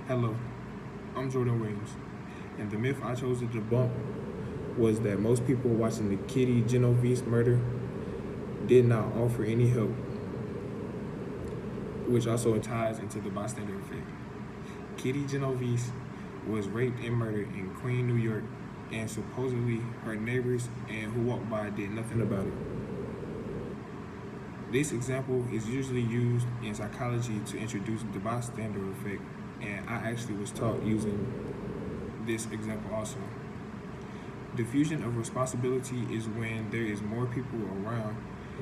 Hello, I'm Jordan Williams, and the myth I chose to debunk was that most people watching the Kitty Genovese murder did not offer any help, which also ties into the bystander effect. Kitty Genovese was raped and murdered in Queens, New York, and supposedly her neighbors and who walked by did nothing about it. This example is usually used in psychology to introduce the bystander effect, and I actually was taught using this example also. Diffusion of responsibility is when there is more people around.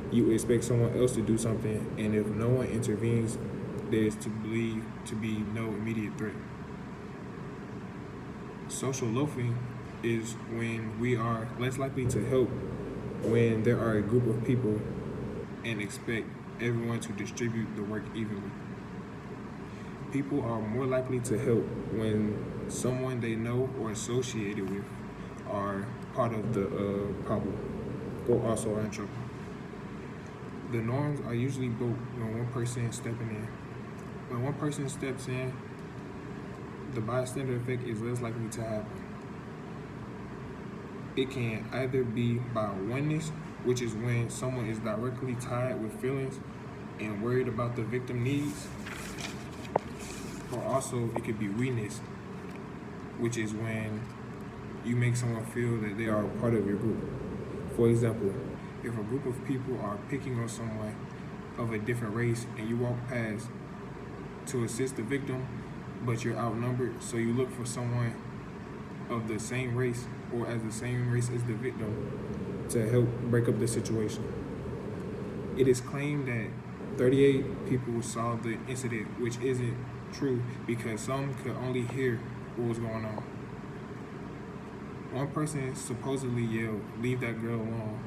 You expect someone else to do something, and if no one intervenes, there is to believe to be no immediate threat. Social loafing is when we are less likely to help when there are a group of people and expect everyone to distribute the work evenly. People are more likely to help when someone they know or associated with are part of the problem or also are in trouble. The norms are usually broke when one person is stepping in. When one person steps in, the bystander effect is less likely to happen. It can either be by oneness, which is when someone is directly tied with feelings and worried about the victim needs, or also it could be weakness, which is when you make someone feel that they are a part of your group. For example, if a group of people are picking on someone of a different race and you walk past to assist the victim, but you're outnumbered, so you look for someone of the same race or as the same race as the victim to help break up the situation. It is claimed that 38 people saw the incident, which isn't true because some could only hear what was going on. One person supposedly yelled, "Leave that girl alone,"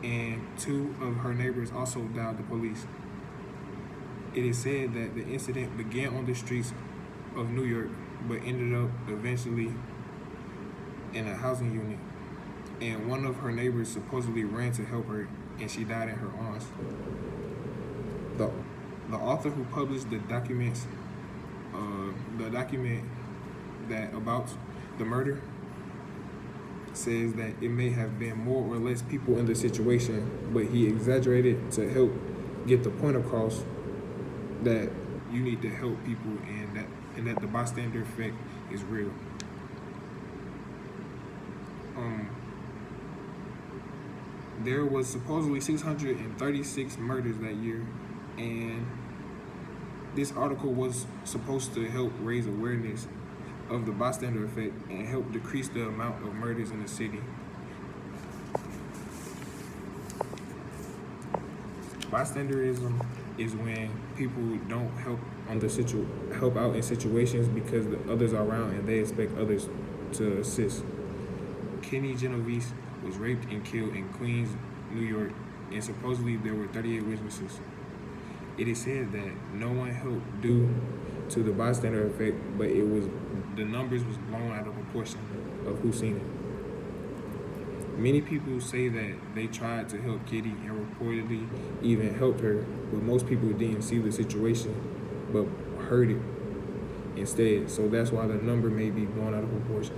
and two of her neighbors also dialed the police. It is said that the incident began on the streets of New York, but ended up eventually in a housing unit, and one of her neighbors supposedly ran to help her, and she died in her arms. The author who published the document that about the murder says that it may have been more or less people in the situation, but he exaggerated to help get the point across that you need to help people and that the bystander effect is real. There was supposedly 636 murders that year, and this article was supposed to help raise awareness of the bystander effect and help decrease the amount of murders in the city. Bystanderism is when people don't help out in situations because the others are around and they expect others to assist. Kitty Genovese was raped and killed in Queens, New York, and supposedly there were 38 witnesses. It is said that no one helped due to the bystander effect, but the numbers was blown out of proportion of who seen it. Many people say that they tried to help Kitty and reportedly even helped her, but most people didn't see the situation, but heard it instead. So that's why the number may be blown out of proportion.